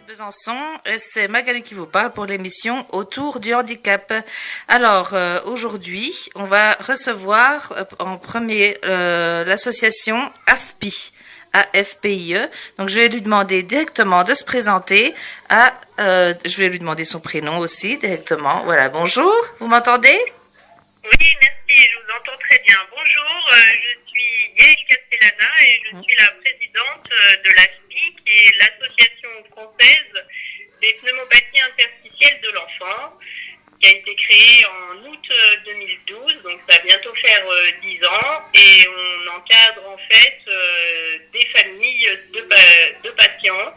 Besançon, c'est Magali qui vous parle pour l'émission Autour du handicap. Alors, aujourd'hui, on va recevoir en premier l'association AFPI, AFPIE. Donc, je vais lui demander directement de se présenter. Je vais lui demander son prénom aussi directement. Voilà, bonjour, vous m'entendez? Oui, merci, je vous entends très bien. Bonjour, je suis Yael Castellana et je suis la présidente de l'AFPI, qui est l'Association française des pneumopathies interstitielles de l'enfant, qui a été créée en août 2012, donc ça va bientôt faire 10 ans, et on encadre en fait des familles de patients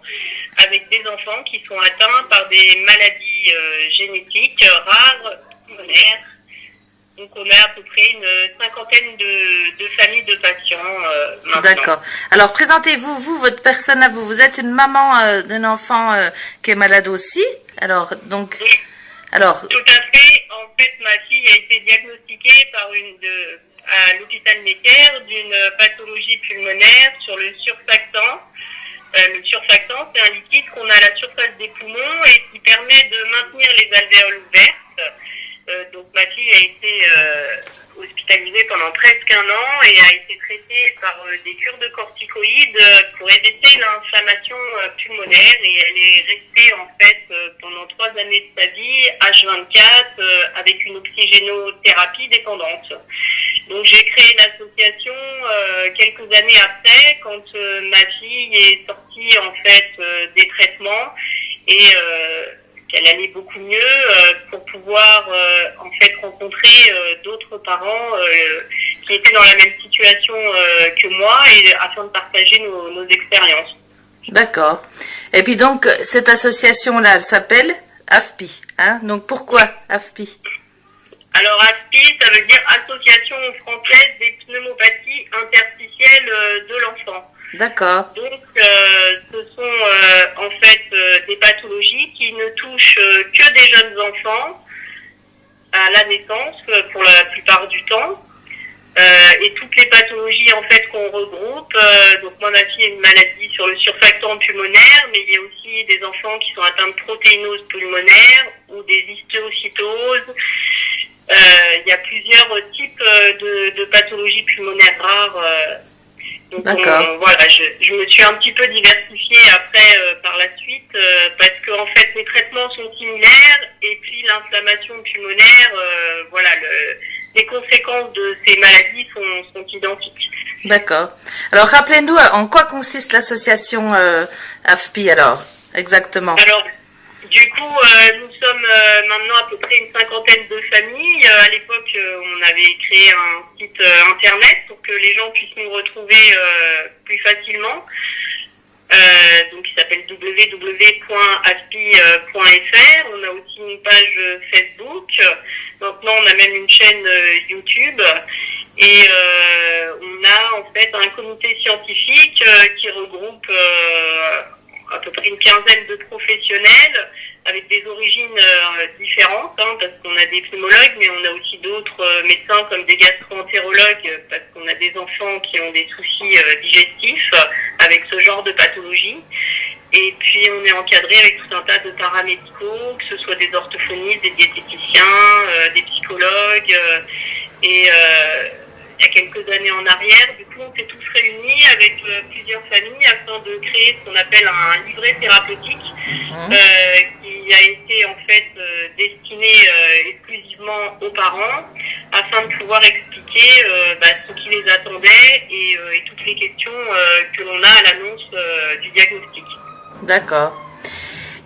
avec des enfants qui sont atteints par des maladies génétiques rares, pulmonaires. Donc on a à peu près une cinquantaine de familles de patients maintenant. D'accord. Alors présentez-vous, vous, votre personne à vous. Vous êtes une maman d'un enfant qui est malade aussi. Alors donc, Oui, alors tout à fait. En fait, ma fille a été diagnostiquée à l'hôpital Necker d'une pathologie pulmonaire sur le surfactant. Le surfactant, c'est un liquide qu'on a à la surface des poumons et qui permet de maintenir les alvéoles ouvertes. Donc ma fille a été hospitalisée pendant presque un an et a été traitée par des cures de corticoïdes pour éviter l'inflammation pulmonaire, et elle est restée en fait pendant 3 années de sa vie H24 avec une oxygénothérapie dépendante. Donc j'ai créé l'association quelques années après, quand ma fille est sortie en fait des traitements et qu'elle allait beaucoup mieux, pour pouvoir en fait rencontrer d'autres parents qui étaient dans la même situation que moi, et afin de partager nos expériences. d'accord. Et puis donc cette association-là, elle s'appelle AFPI. Hein? Donc pourquoi AFPI? Alors ASPI, ça veut dire Association française des pneumopathies interstitielles de l'enfant. D'accord. Donc, ce sont en fait des pathologies qui ne touchent que des jeunes enfants à la naissance, pour la plupart du temps. Et toutes les pathologies en fait qu'on regroupe. Donc moi, ma fille a une maladie sur le surfactant pulmonaire, mais il y a aussi des enfants qui sont atteints de protéinose pulmonaire ou des histiocytoses. Il y a plusieurs types de pathologies pulmonaires rares. Donc voilà, je me suis un petit peu diversifiée après par la suite, parce que en fait les traitements sont similaires, et puis l'inflammation pulmonaire, voilà, les conséquences de ces maladies sont identiques. D'accord. Alors rappelez-nous en quoi consiste l'association AFPI alors, exactement. Alors, du coup, nous sommes maintenant à peu près une cinquantaine de familles. À l'époque, on avait créé un site internet pour que les gens puissent nous retrouver plus facilement. Donc, il s'appelle www.aspi.fr. On a aussi une page Facebook. Maintenant, on a même une chaîne YouTube. Et on a en fait un comité scientifique qui regroupe à peu près une quinzaine de professionnels avec des origines différentes, hein, parce qu'on a des pneumologues, mais on a aussi d'autres médecins comme des gastro-entérologues, parce qu'on a des enfants qui ont des soucis digestifs avec ce genre de pathologie. Et puis on est encadré avec tout un tas de paramédicaux, que ce soit des orthophonistes, des diététiciens, des psychologues, et il y a quelques années en arrière, du coup, on s'est tous réunis avec plusieurs familles afin de créer ce qu'on appelle un livret thérapeutique qui a été en fait destiné exclusivement aux parents, afin de pouvoir expliquer ce qui les attendait, et toutes les questions que l'on a à l'annonce du diagnostic. D'accord.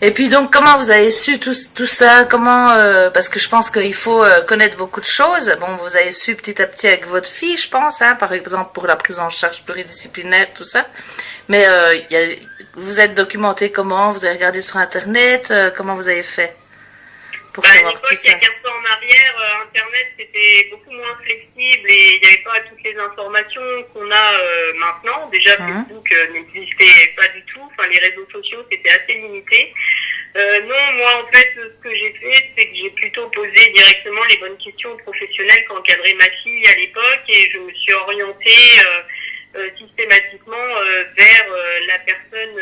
Et puis donc comment vous avez su tout ça? Comment parce que je pense qu'il faut connaître beaucoup de choses. Bon, vous avez su petit à petit avec votre fille, je pense, hein, par exemple pour la prise en charge pluridisciplinaire, tout ça. Mais vous êtes documenté comment? Vous avez regardé sur Internet? Comment vous avez fait pour savoir tout ça? À l'époque, il y a 15 ans en arrière, Internet c'était beaucoup moins flexible et il n'y avait pas toutes les informations qu'on a maintenant. Déjà, Facebook n'existait pas du tout. Enfin, les réseaux sociaux c'était assez limité. Non, moi en fait, ce que j'ai fait, c'est que j'ai plutôt posé directement les bonnes questions aux professionnels qui encadraient ma fille à l'époque, et je me suis orientée systématiquement vers la personne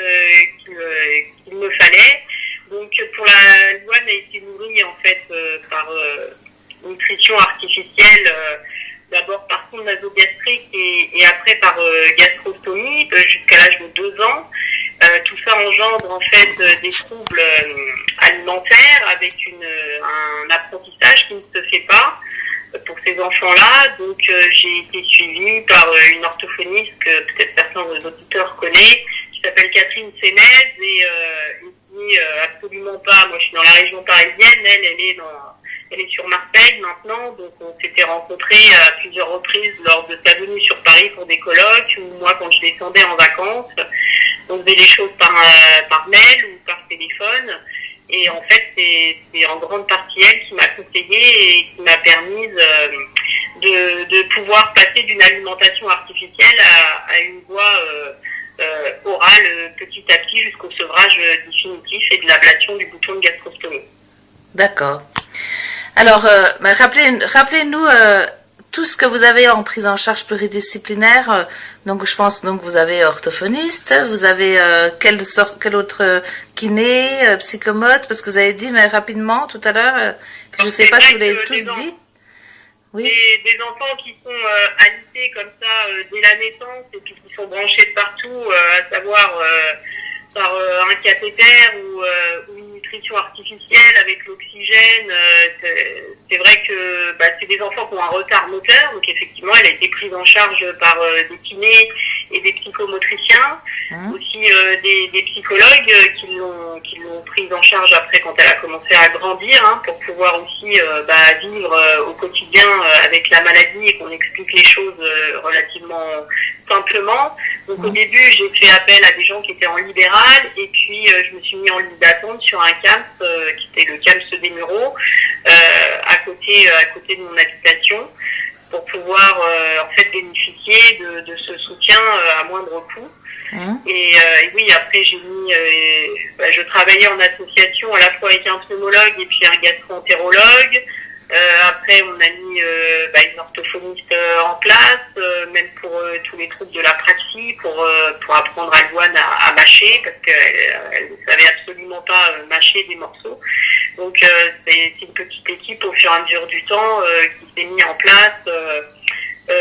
qu'il me fallait. nasogastrique et après par gastrostomie jusqu'à l'âge de 2 ans. Tout ça engendre en fait des troubles alimentaires avec un apprentissage qui ne se fait pas pour ces enfants-là. Donc j'ai été suivie par une orthophoniste que peut-être certains de vos auditeurs connaissent, qui s'appelle Catherine Sénez et qui absolument pas, moi je suis dans la région parisienne, elle est sur Marseille maintenant, donc on s'était rencontrés à plusieurs reprises lors de sa venue sur Paris pour des colloques, ou moi quand je descendais en vacances, on faisait les choses par mail ou par téléphone, et en fait c'est en grande partie elle qui m'a conseillé et qui m'a permis de pouvoir passer d'une alimentation artificielle à une voie orale petit à petit jusqu'au sevrage définitif et de l'ablation du bouton de gastrostomie. D'accord. Alors, rappelez-nous tout ce que vous avez en prise en charge pluridisciplinaire. Donc, je pense donc vous avez orthophoniste, vous avez quel autre kiné, psychomote, parce que vous avez dit mais rapidement tout à l'heure. Je ne sais pas si vous l'avez tous dit. Oui. Des enfants qui sont alités comme ça dès la naissance et puis qui sont branchés de partout, à savoir par un cathéter ou une nutrition artificielle avec l'oxygène. C'est vrai que c'est des enfants qui ont un retard moteur, donc effectivement elle a été prise en charge par des kinés et des psychomotriciens, aussi des psychologues qui l'ont prise en charge après quand elle a commencé à grandir, pour pouvoir aussi vivre au quotidien avec la maladie et qu'on explique les choses relativement simplement. Donc au début j'ai fait appel à des gens qui étaient en libéral et puis je me suis mis en liste d'attente sur un CAMS qui était le CAMS des Mureaux à côté de mon habitation pour pouvoir en fait bénéficier de ce soutien à moindre coût. Et oui, après j'ai mis je travaillais en association à la fois avec un pneumologue et puis un gastro-entérologue. Après on a mis une orthophoniste en place, même pour tous les troubles de la praxie, pour apprendre à Louane à mâcher, parce qu'elle ne savait absolument pas mâcher des morceaux. Donc c'est une petite équipe au fur et à mesure du temps qui s'est mis en place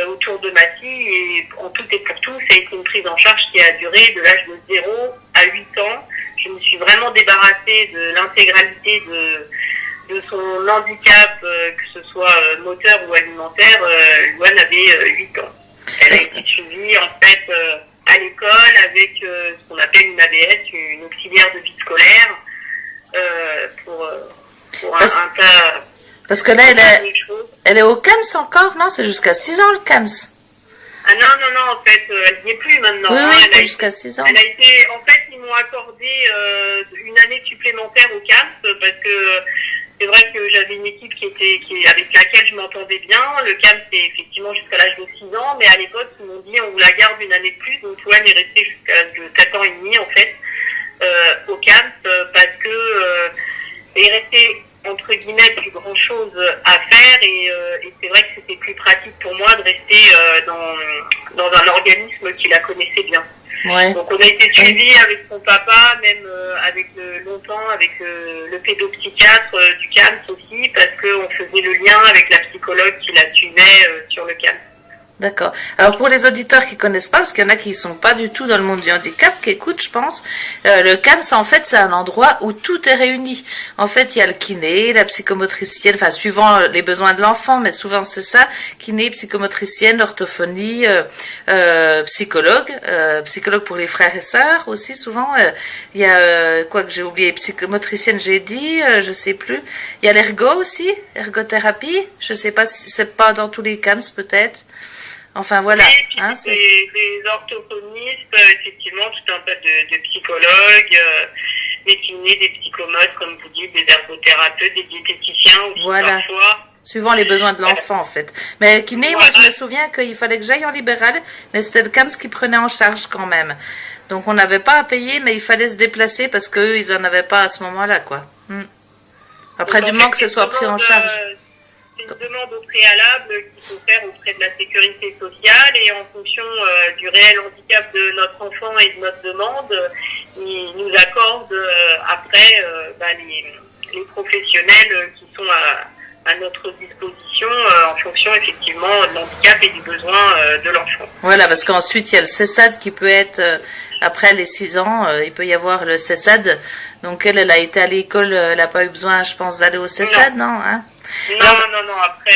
autour de ma fille, et en tout et pour tout, ça a été une prise en charge qui a duré de l'âge de 0 à 8 ans. Je me suis vraiment débarrassée de l'intégralité de son handicap, que ce soit moteur ou alimentaire. Louane avait 8 ans. Elle a été suivie en fait à l'école avec ce qu'on appelle une AVS, une auxiliaire de vie scolaire, pour un tas. Parce que là, elle est au CAMS encore, non? C'est jusqu'à 6 ans le CAMS. Ah non, en fait, elle n'y est plus maintenant. Oui, c'est jusqu'à 6 ans. Elle a été, en fait, ils m'ont accordé une année supplémentaire au CAMS parce que c'est vrai que j'avais une équipe avec laquelle je m'entendais bien. Le CAMS, c'est effectivement jusqu'à l'âge de 6 ans, mais à l'époque, ils m'ont dit on vous la garde une année de plus. Donc, Louane est restée jusqu'à l'âge de 7 ans et demi, en fait, au CAMS, parce que il restait entre guillemets plus grand chose à faire, et c'est vrai que c'était plus pratique pour moi de rester dans un organisme qui la connaissait bien. Ouais. Donc on a été suivis avec son papa, même longtemps avec le pédopsychiatre du CAMS aussi, parce qu'on faisait le lien avec la psychologue qui la suivait sur le CAMS. D'accord. Alors pour les auditeurs qui connaissent pas, parce qu'il y en a qui sont pas du tout dans le monde du handicap, qui écoutent, je pense, le CAMS, en fait, c'est un endroit où tout est réuni. En fait, il y a le kiné, la psychomotricienne, enfin suivant les besoins de l'enfant, mais souvent c'est ça, kiné, psychomotricienne, orthophonie, psychologue pour les frères et sœurs aussi souvent. Il y a quoi que j'ai oublié, psychomotricienne, j'ai dit, je sais plus. Il y a l'ergo aussi, ergothérapie. Je sais pas si c'est pas dans tous les CAMS peut-être. Enfin voilà. Oui, des orthophonistes, effectivement, tout un tas de psychologues, des kinés, des psychomotes, comme vous dites, des ergothérapeutes, des diététiciens aussi parfois. Suivant les besoins de l'enfant, en fait. Mais kiné, moi, je me souviens qu'il fallait que j'aille en libéral, mais c'était le CAMS qui prenait en charge quand même. Donc on n'avait pas à payer, mais il fallait se déplacer parce qu'eux, ils en avaient pas à ce moment-là, quoi. Après, du moment que ce soit pris en charge. C'est une demande au préalable qu'il faut faire auprès de la sécurité sociale, et en fonction du réel handicap de notre enfant et de notre demande, ils nous accordent après les professionnels qui sont à notre disposition en fonction effectivement de l'handicap et du besoin de l'enfant. Voilà, parce qu'ensuite il y a le CESAD qui peut être, après les 6 ans, il peut y avoir le CESAD. Donc elle a été à l'école, elle n'a pas eu besoin, je pense, d'aller au CESAD, non, hein? Non, après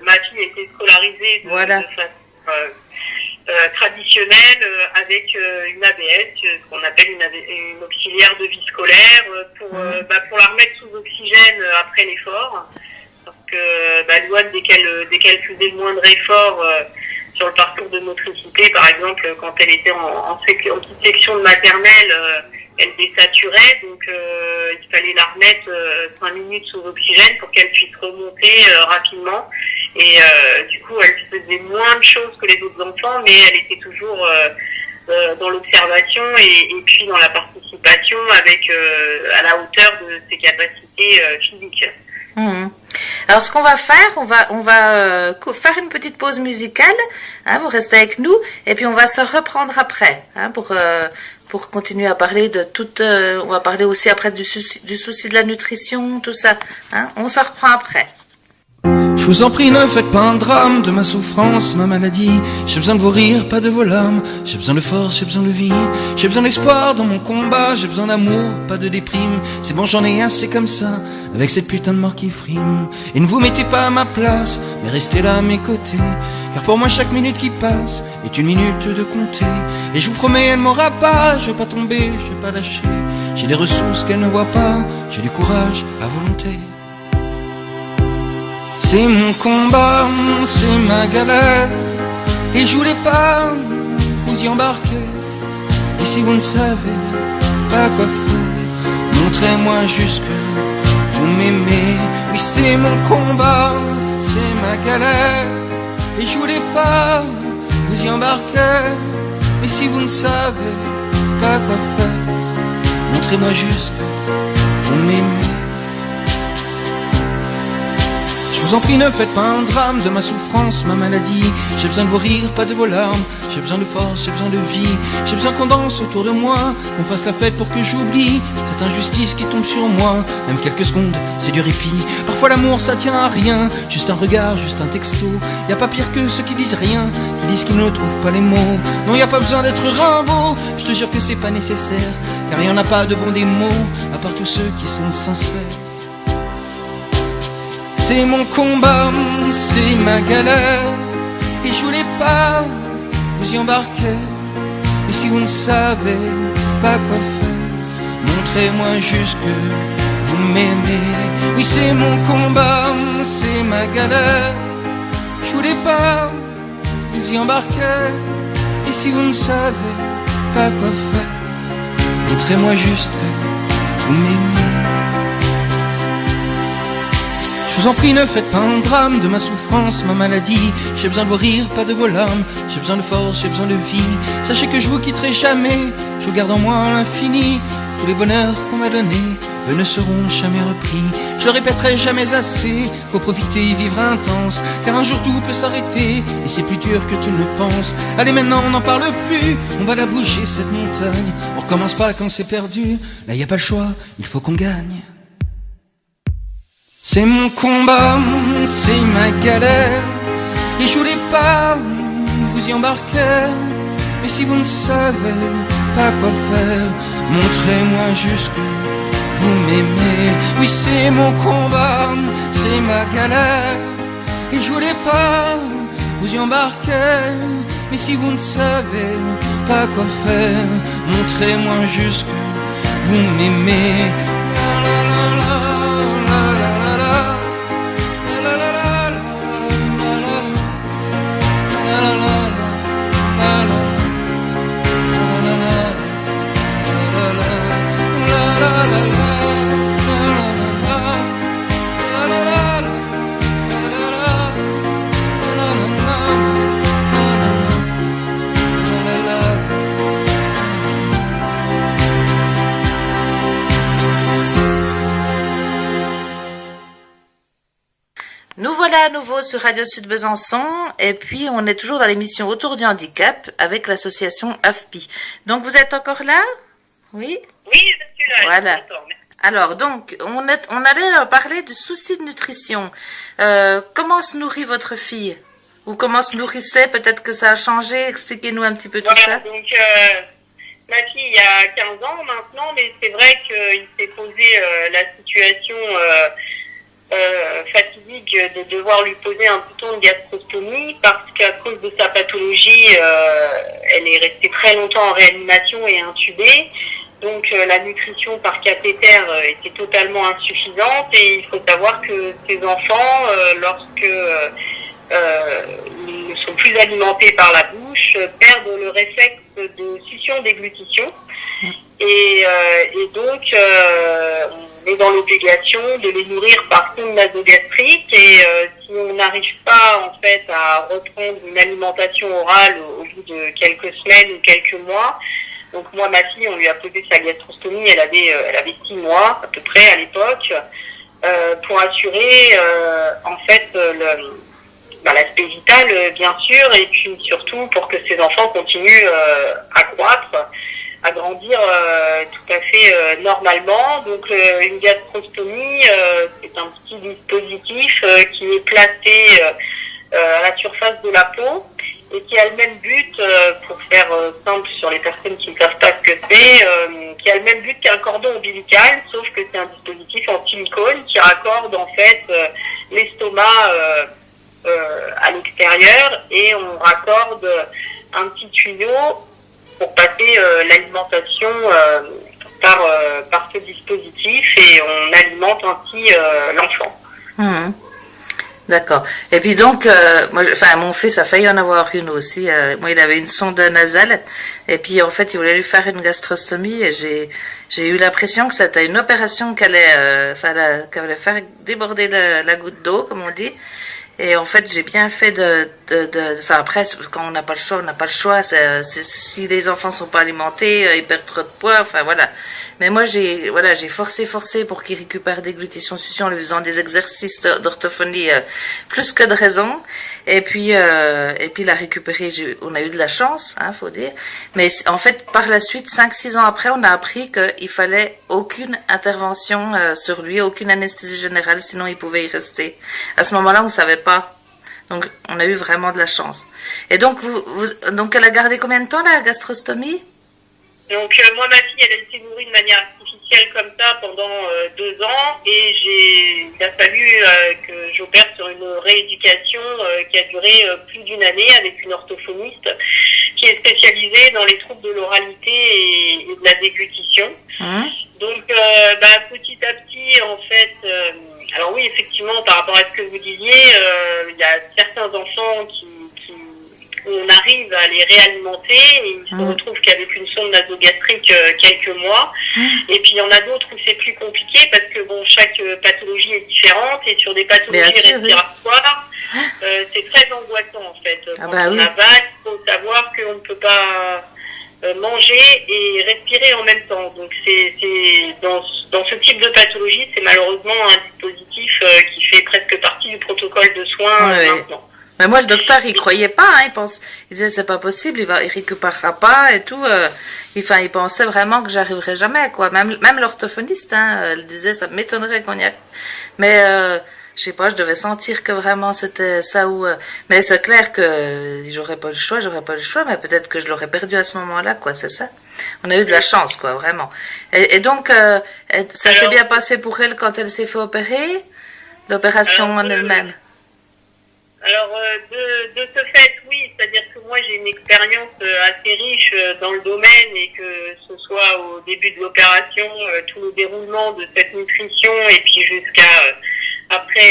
ma fille était scolarisée de façon traditionnelle avec une ABS, ce qu'on appelle une auxiliaire de vie scolaire, pour la remettre sous oxygène après l'effort. Parce que Louane, dès qu'elle faisait le moindre effort sur le parcours de motricité, par exemple, quand elle était en petite section de maternelle, elle désaturait, donc il fallait la remettre 5 minutes sous oxygène pour qu'elle puisse remonter rapidement. Et du coup, elle faisait moins de choses que les autres enfants, mais elle était toujours dans l'observation et puis dans la participation avec à la hauteur de ses capacités physiques. Mmh. Alors ce qu'on va faire, on va faire une petite pause musicale, hein, vous restez avec nous et puis on va se reprendre après, hein, pour continuer à parler de on va parler aussi après du souci de la nutrition, tout ça, hein, on se reprend après. Je vous en prie, ne faites pas un drame de ma souffrance, ma maladie. J'ai besoin de vos rires, pas de vos larmes. J'ai besoin de force, j'ai besoin de vie. J'ai besoin d'espoir dans mon combat. J'ai besoin d'amour, pas de déprime. C'est bon, j'en ai assez comme ça, avec cette putain de mort qui frime. Et ne vous mettez pas à ma place, mais restez là à mes côtés. Car pour moi chaque minute qui passe est une minute de compter. Et je vous promets, elle m'aura pas. Je vais pas tomber, je vais pas lâcher. J'ai des ressources qu'elle ne voit pas. J'ai du courage à volonté. C'est mon combat, c'est ma galère. Et je voulais pas vous y embarquer. Et si vous ne savez pas quoi faire, montrez-moi juste que vous m'aimez. Oui, c'est mon combat, c'est ma galère. Et je voulais pas vous y embarquer. Et si vous ne savez pas quoi faire, montrez-moi juste que vous m'aimez. Je vous en prie, ne faites pas un drame de ma souffrance, ma maladie. J'ai besoin de vos rires, pas de vos larmes. J'ai besoin de force, j'ai besoin de vie. J'ai besoin qu'on danse autour de moi, qu'on fasse la fête pour que j'oublie cette injustice qui tombe sur moi. Même quelques secondes, c'est du répit. Parfois l'amour, ça tient à rien. Juste un regard, juste un texto. Y a pas pire que ceux qui disent rien, qui disent qu'ils ne trouvent pas les mots. Non, y a pas besoin d'être Rimbaud. Je te jure que c'est pas nécessaire, car y en a pas de bons des mots, à part tous ceux qui sont sincères. C'est mon combat, c'est ma galère. Et je voulais pas vous y embarquer. Mais si vous ne savez pas quoi faire, montrez-moi juste que vous m'aimez. Oui, c'est mon combat, c'est ma galère. Je voulais pas vous y embarquer. Et si vous ne savez pas quoi faire, montrez-moi juste que vous m'aimez. Je vous en prie, ne faites pas un drame de ma souffrance, ma maladie. J'ai besoin de vos rires, pas de vos larmes. J'ai besoin de force, j'ai besoin de vie. Sachez que je vous quitterai jamais. Je vous garde en moi à l'infini. Tous les bonheurs qu'on m'a donnés, eux ne seront jamais repris. Je le répéterai jamais assez. Faut profiter et vivre intense, car un jour tout peut s'arrêter. Et c'est plus dur que tu ne le penses. Allez, maintenant on n'en parle plus. On va la bouger cette montagne. On recommence pas quand c'est perdu. Là y a pas le choix, il faut qu'on gagne. C'est mon combat, c'est ma galère. Et je voulais pas vous y embarquer. Mais si vous ne savez pas quoi faire, montrez-moi juste que vous m'aimez. Oui, c'est mon combat, c'est ma galère. Et je voulais pas vous y embarquer. Mais si vous ne savez pas quoi faire, montrez-moi juste que vous m'aimez. Nous voilà à nouveau sur Radio Sud Besançon et puis on est toujours dans l'émission Autour du handicap avec l'association AFPI. Donc vous êtes encore là? Oui? Oui, je suis là. Voilà. Alors, donc, on allait parler du souci de nutrition. Comment se nourrit votre fille? Ou comment se nourrissait? Peut-être que ça a changé. Expliquez-nous un petit peu tout ça. Donc, ma fille a 15 ans maintenant, mais c'est vrai qu'il s'est posé la situation fatidique de devoir lui poser un bouton de gastrostomie parce qu'à cause de sa pathologie, elle est restée très longtemps en réanimation et intubée. Donc la nutrition par cathéter était totalement insuffisante et il faut savoir que ces enfants, lorsque ils ne sont plus alimentés par la bouche, perdent le réflexe de succion-déglutition et donc on est dans l'obligation de les nourrir par sonde nasogastrique et si on n'arrive pas en fait à reprendre une alimentation orale au bout de quelques semaines ou quelques mois. Donc moi, ma fille, on lui a posé sa gastrostomie, elle avait 6 mois à peu près à l'époque, pour assurer en fait l'aspect vital bien sûr, et puis surtout pour que ces enfants continuent à croître, à grandir tout à fait normalement. Donc une gastrostomie, c'est un petit dispositif qui est placé à la surface de la peau et qui a le même but, pour faire simple sur les personnes qui ne savent pas ce que c'est, qui a le même but qu'un cordon ombilical, sauf que c'est un dispositif en silicone qui raccorde en fait l'estomac à l'extérieur et on raccorde un petit tuyau pour passer l'alimentation par ce dispositif et on alimente ainsi l'enfant. D'accord. Et puis donc, mon fils a failli en avoir une aussi. Moi, il avait une sonde nasale. Et puis, en fait, il voulait lui faire une gastrostomie. Et j'ai eu l'impression que c'était une opération qu'elle allait faire déborder la goutte d'eau, comme on dit. Et en fait, j'ai bien fait après, quand on n'a pas le choix, on n'a pas le choix. Si les enfants sont pas alimentés, ils perdent trop de poids. Enfin, voilà. Mais moi, j'ai forcé pour qu'ils récupèrent des déglutition succion en lui faisant des exercices d'orthophonie, plus que de raison. Et puis la récupérer, on a eu de la chance, faut dire. Mais en fait, par la suite, 5-6 ans après, on a appris qu'il fallait aucune intervention sur lui, aucune anesthésie générale, sinon il pouvait y rester. À ce moment-là, on savait pas. Donc, on a eu vraiment de la chance. Et donc, donc elle a gardé combien de temps la gastrostomie? Donc, moi, ma fille, elle a été nourrie de manière artificielle comme ça pendant 2 ans et il a fallu que j'opère sur une rééducation qui a duré plus d'1 année avec une orthophoniste qui est spécialisée dans les troubles de l'oralité et de la déglutition. Donc, petit à petit, en fait, alors oui, effectivement, par rapport à ce que vous disiez, il y a certains enfants on arrive à les réalimenter et ils se retrouvent qu'avec une sonde nasogastrique quelques mois. Et puis il y en a d'autres où c'est plus compliqué parce que chaque pathologie est différente et sur des pathologies respiratoires, c'est très angoissant en fait. Quand on avale, il faut savoir qu'on ne peut pas manger et respirer en même temps. Donc c'est dans ce type de pathologie, c'est malheureusement un dispositif qui fait presque partie du protocole de soins maintenant. Mais moi, le docteur, il croyait pas, il disait c'est pas possible, il récupérera pas et tout. Il pensait vraiment que j'arriverais jamais, quoi. Même l'orthophoniste, elle disait ça m'étonnerait qu'on y arrive. Mais je sais pas, je devais sentir que vraiment c'était ça ou. Mais c'est clair que j'aurais pas le choix, mais peut-être que je l'aurais perdu à ce moment-là, quoi. C'est ça. On a eu de la chance, quoi, vraiment. Et donc, ça s'est bien passé pour elle quand elle s'est fait opérer, l'opération en elle-même. Alors, de ce fait, oui, c'est-à-dire que moi, j'ai une expérience assez riche dans le domaine et que ce soit au début de l'opération, tout le déroulement de cette nutrition et puis jusqu'à après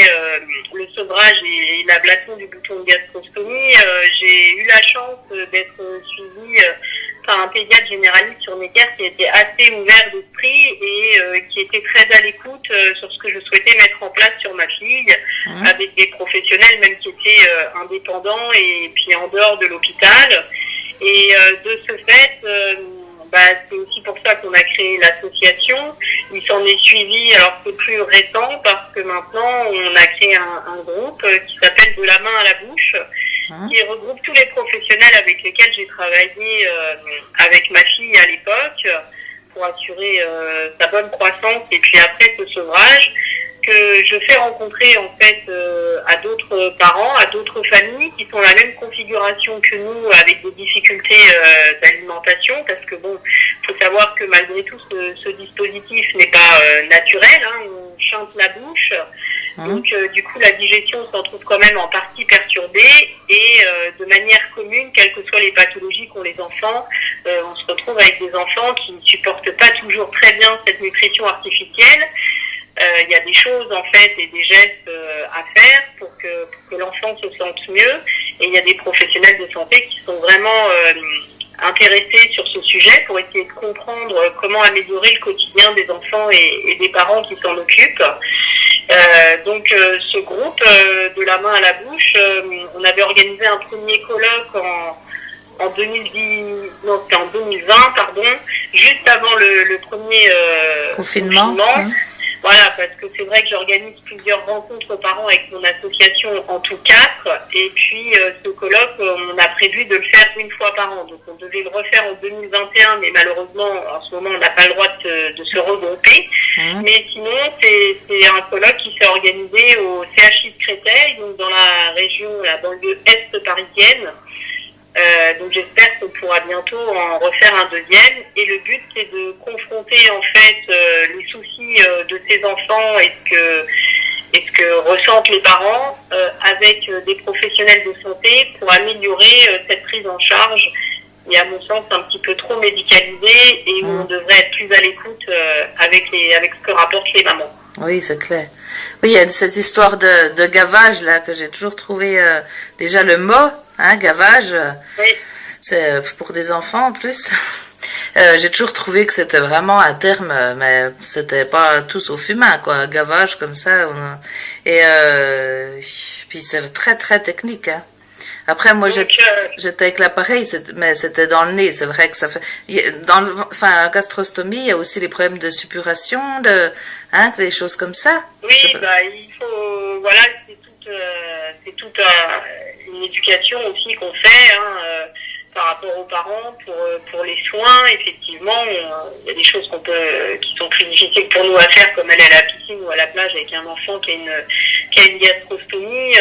le sevrage et l'ablation du bouton de gastrostomie, j'ai eu la chance d'être suivie par un pédiatre généraliste sur Necker qui était assez ouvert d'esprit et qui était très à l'écoute sur ce que je souhaitais mettre en place sur ma fille, avec des professionnels même qui étaient indépendants et puis en dehors de l'hôpital. Et de ce fait, c'est aussi pour ça qu'on a créé l'association. Il s'en est suivi, alors c'est plus récent parce que maintenant on a créé un groupe qui s'appelle De la main à la bouche, qui regroupe tous les professionnels avec lesquels j'ai travaillé avec ma fille à l'époque pour assurer sa bonne croissance et puis après ce sevrage, que je fais rencontrer en fait à d'autres parents, à d'autres familles qui sont la même configuration que nous avec des difficultés d'alimentation, parce que bon, faut savoir que malgré tout ce dispositif n'est pas naturel, hein, on chante la bouche. Donc du coup la digestion s'en trouve quand même en partie perturbée et de manière commune, quelles que soient les pathologies qu'ont les enfants, on se retrouve avec des enfants qui ne supportent pas toujours très bien cette nutrition artificielle. Il y a des choses en fait et des gestes à faire pour que l'enfant se sente mieux, et il y a des professionnels de santé qui sont vraiment intéressés sur ce sujet pour essayer de comprendre comment améliorer le quotidien des enfants et des parents qui s'en occupent. Donc ce groupe de la main à la bouche, on avait organisé un premier colloque en 2020, pardon, juste avant le premier confinement. Voilà, parce que c'est vrai que j'organise plusieurs rencontres par an avec mon association, en tout 4, et puis ce colloque, on a prévu de le faire une fois par an. Donc on devait le refaire en 2021, mais malheureusement, en ce moment, on n'a pas le droit de se regrouper. Mais sinon, c'est un colloque qui s'est organisé au CHI de Créteil, donc dans la région, la banlieue est parisienne. Donc j'espère qu'on pourra bientôt en refaire un deuxième, et le but c'est de confronter en fait les soucis de ces enfants et ce que ressentent les parents avec des professionnels de santé pour améliorer cette prise en charge, et à mon sens un petit peu trop médicalisée, et où on devrait être plus à l'écoute avec ce que rapportent les mamans. Oui, c'est clair. Oui, il y a cette histoire de gavage là que j'ai toujours trouvé déjà le mot, hein, gavage. Oui. C'est pour des enfants en plus. J'ai toujours trouvé que c'était vraiment un terme, mais c'était pas tout sauf humain, quoi. Gavage comme ça. Et puis c'est très très technique, hein. Après, moi, j'étais avec l'appareil, mais c'était dans le nez. C'est vrai que ça fait. La gastrostomie, il y a aussi les problèmes de suppuration, des choses comme ça. Oui, il faut. Voilà, c'est toute une éducation aussi qu'on fait, hein, par rapport aux parents pour les soins. Effectivement, il y a des choses qui sont plus difficiles pour nous à faire, comme aller à la piscine ou à la plage avec un enfant qui a une gastrostomie.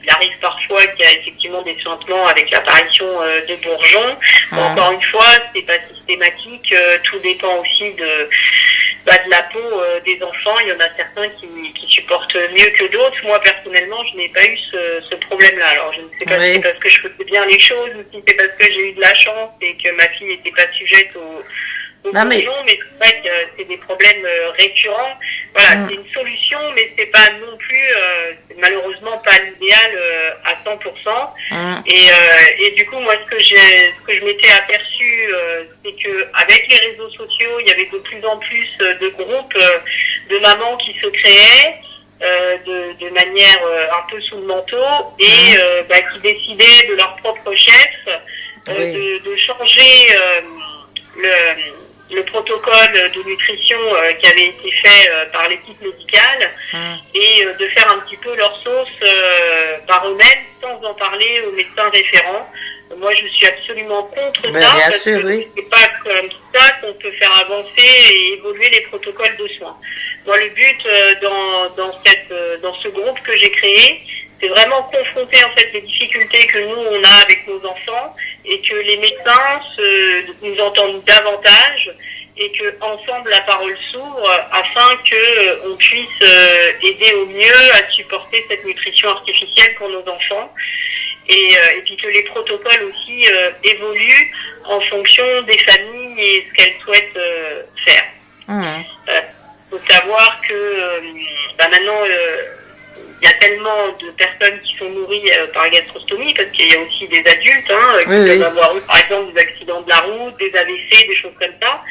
Il arrive parfois qu'il y a effectivement des suintements avec l'apparition de bourgeons. Encore une fois, c'est pas systématique. Tout dépend aussi de la peau des enfants. Il y en a certains qui supportent mieux que d'autres. Moi, personnellement, je n'ai pas eu ce problème-là. Alors, je ne sais pas si c'est parce que je faisais bien les choses ou si c'est parce que j'ai eu de la chance et que ma fille n'était pas sujette aux mais c'est vrai que c'est des problèmes récurrents. Voilà, c'est une solution, mais c'est pas non plus, malheureusement, pas l'idéal à 100%. Et du coup, moi, ce que je m'étais aperçu, c'est que avec les réseaux sociaux, il y avait de plus en plus de groupes de mamans qui se créaient de manière un peu sous le manteau, et qui décidaient de leur propre chef de changer le protocole de nutrition qui avait été fait par l'équipe médicale, et de faire un petit peu leur sauce par eux-mêmes sans en parler aux médecins référents. Moi, je suis absolument contre ça, parce que c'est pas comme ça qu'on peut faire avancer et évoluer les protocoles de soins. Moi, le but dans ce groupe que j'ai créé, c'est vraiment confronter en fait les difficultés que nous on a avec nos enfants, et que les médecins nous entendent davantage, et que ensemble la parole s'ouvre afin que on puisse aider au mieux à supporter cette nutrition artificielle pour nos enfants, et puis que les protocoles aussi évoluent en fonction des familles et ce qu'elles souhaitent faire. Faut savoir que maintenant il y a tellement de personnes qui sont nourries par gastrostomie, parce qu'il y a aussi des adultes qui peuvent avoir eu par exemple des accidents de la route, des AVC, des choses comme ça.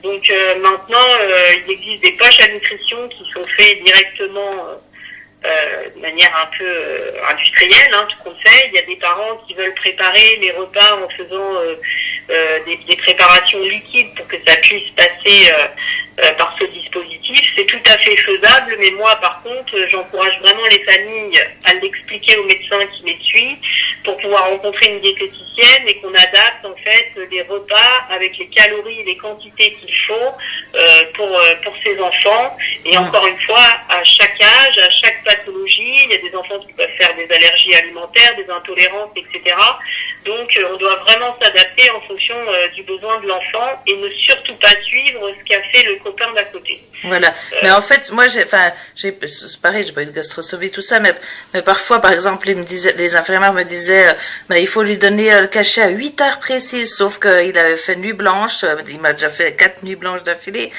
Donc maintenant, il existe des poches à nutrition qui sont faites directement de manière un peu industrielle, tout compte fait. Il y a des parents qui veulent préparer les repas en faisant des préparations liquides pour que ça puisse passer par ce dispositif. objectif, c'est tout à fait faisable, mais moi, par contre, j'encourage vraiment les familles à l'expliquer au médecin qui les suit pour pouvoir rencontrer une diététicienne et qu'on adapte en fait les repas avec les calories et les quantités qu'il faut pour ces enfants. Et encore une fois, à chaque âge, à chaque pathologie, il y a des enfants qui peuvent faire des allergies alimentaires, des intolérances, etc. Donc, on doit vraiment s'adapter en fonction du besoin de l'enfant et ne surtout pas suivre ce qu'a fait le copain d'à côté. Voilà. Mais en fait, moi, c'est pareil, j'ai pas eu de gastroscopie, tout ça, mais parfois, par exemple, les infirmières me disaient, il faut lui donner le cachet à 8 heures précises, sauf qu'il avait fait nuit blanche, il m'a déjà fait 4 nuits blanches d'affilée,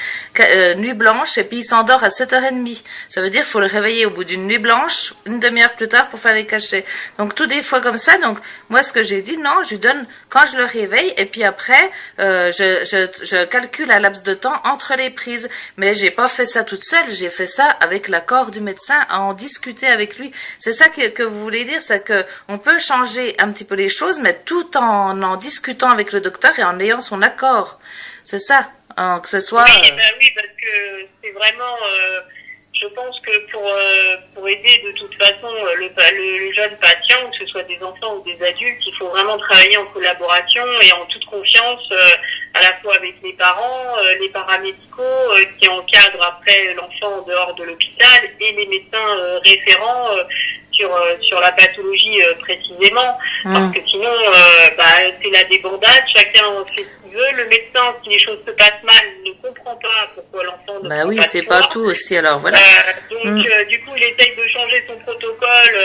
nuit blanche, et puis il s'endort à 7h30. Ça veut dire qu'il faut le réveiller au bout d'une nuit blanche, une demi-heure plus tard pour faire les cachets. Donc, tout des fois comme ça. Donc, moi, ce que j'ai dit, non, je lui donne quand je le réveille, et puis après, je calcule un laps de temps entre les prises. Mais j'ai pas fait ça toute seule, j'ai fait ça avec l'accord du médecin, à en discuter avec lui. C'est ça que vous voulez dire, c'est que on peut changer un petit peu les choses, mais tout en discutant avec le docteur et en ayant son accord. C'est ça, que ce soit... Oui, parce que c'est vraiment... je pense que pour aider de toute façon le jeune patient, que ce soit des enfants ou des adultes, il faut vraiment travailler en collaboration et en toute confiance, à la fois avec les parents, les paramédicaux qui encadrent après l'enfant en dehors de l'hôpital et les médecins référents sur la pathologie précisément. Parce que sinon, c'est la débandade, chacun fait ce qu'il veut. Le médecin, si les choses se passent mal, ne comprend pas pourquoi l'enfant ne prend pas c'est soin. pas tout aussi, alors voilà. Du coup, il essaye de changer son protocole,